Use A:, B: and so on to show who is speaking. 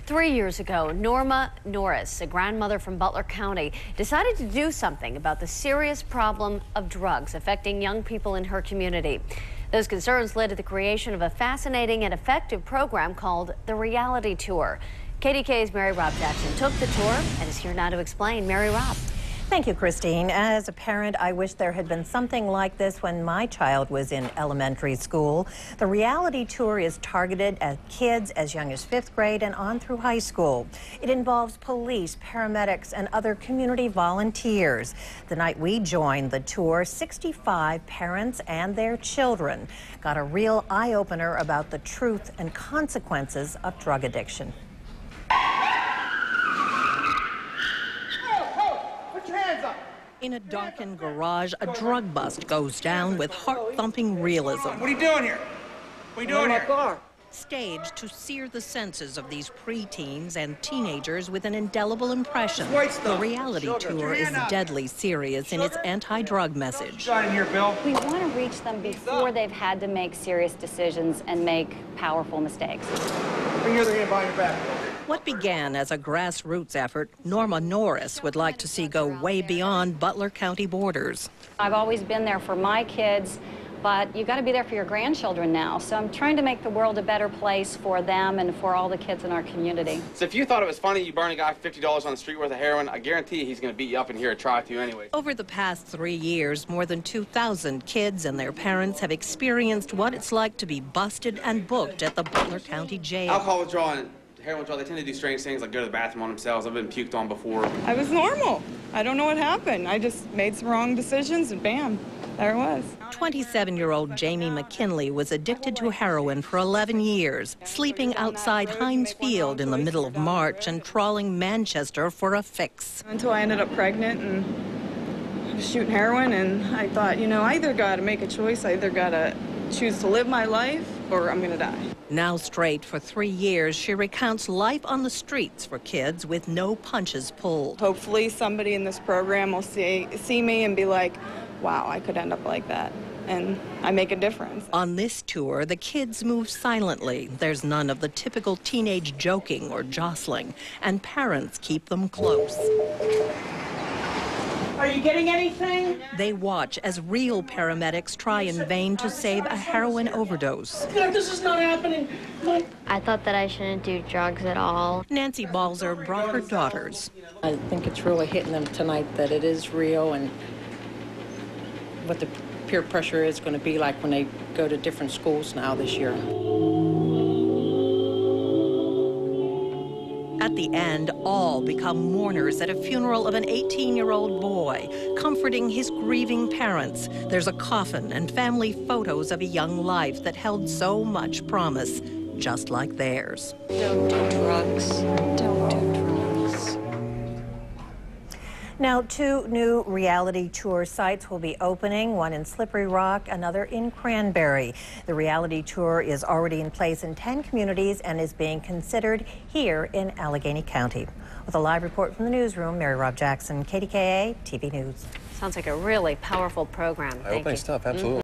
A: 3 years ago, Norma Norris, a grandmother from Butler County, decided to do something about the serious problem of drugs affecting young people in her community. Those concerns led to the creation of a fascinating and effective program called the Reality Tour. KDKA's Mary Rob Jackson took the tour and is here now to explain. Mary Rob.
B: Thank you, Christine. As a parent, I wish there had been something like this when my child was in elementary school. The Reality Tour is targeted at kids as young as 5th grade and on through high school. It involves police, paramedics, and other community volunteers. The night we joined the tour, 65 parents and their children got a real eye-opener about the truth and consequences of drug addiction. In a darkened garage, a drug bust goes down with heart-thumping realism.
C: What are you doing here? What are you doing here?
B: Staged to sear the senses of these preteens and teenagers with an indelible impression. The Reality Tour is deadly serious in its anti-drug message.
D: We want to reach them before they've had to make serious decisions and make powerful mistakes.
C: Bring your other hand behind your back.
B: What began as a grassroots effort, Norma Norris would like to see go way beyond Butler County borders.
D: I've always been there for my kids, but you've got to be there for your grandchildren now. So I'm trying to make the world a better place for them and for all the kids in our community.
E: So if you thought it was funny you burn a guy $50 on the street worth of heroin, I guarantee he's going to beat you up in here or try to anyway.
B: Over the past 3 years, more than 2,000 kids and their parents have experienced what it's like to be busted and booked at the Butler County Jail.
E: Alcohol withdrawal and heroin withdrawal, they tend to do strange things like go to the bathroom on themselves. I've been puked on before.
F: I was normal. I don't know what happened. I just made some wrong decisions and bam, there it was.
B: 27-year-old Jamie McKinley was addicted to heroin for 11 years, sleeping outside Heinz Field in the middle of March and trawling Manchester for a fix.
F: Until I ended up pregnant and was shooting heroin, and I thought, you know, I either got to make a choice, I either got to choose to live my life or I'm going to die.
B: Now straight for 3 years, she recounts life on the streets for kids with no punches pulled.
F: Hopefully somebody in this program will see me and be like, wow, I could end up like that. And I make a difference.
B: On this tour, the kids move silently. There's none of the typical teenage joking or jostling, and parents keep them close.
G: Are you getting anything?
B: They watch as real paramedics try in vain to save a heroin overdose.
G: This is not happening.
H: I thought that I shouldn't do drugs at all.
B: Nancy Balzer brought her daughters.
I: I think it's really hitting them tonight that it is real and what the peer pressure is going to be like when they go to different schools now this year.
B: At the end, all become mourners at a funeral of an 18-year-old boy, comforting his grieving parents. There's a coffin and family photos of a young life that held so much promise, just like theirs.
H: Don't do drugs. Don't do drugs.
B: Now, 2 new Reality Tour sites will be opening, one in Slippery Rock, another in Cranberry. The Reality Tour is already in place in 10 communities and is being considered here in Allegheny County. With a live report from the newsroom, Mary Rob Jackson, KDKA TV News.
A: Sounds like a really powerful program.
J: Eye-opening stuff, absolutely.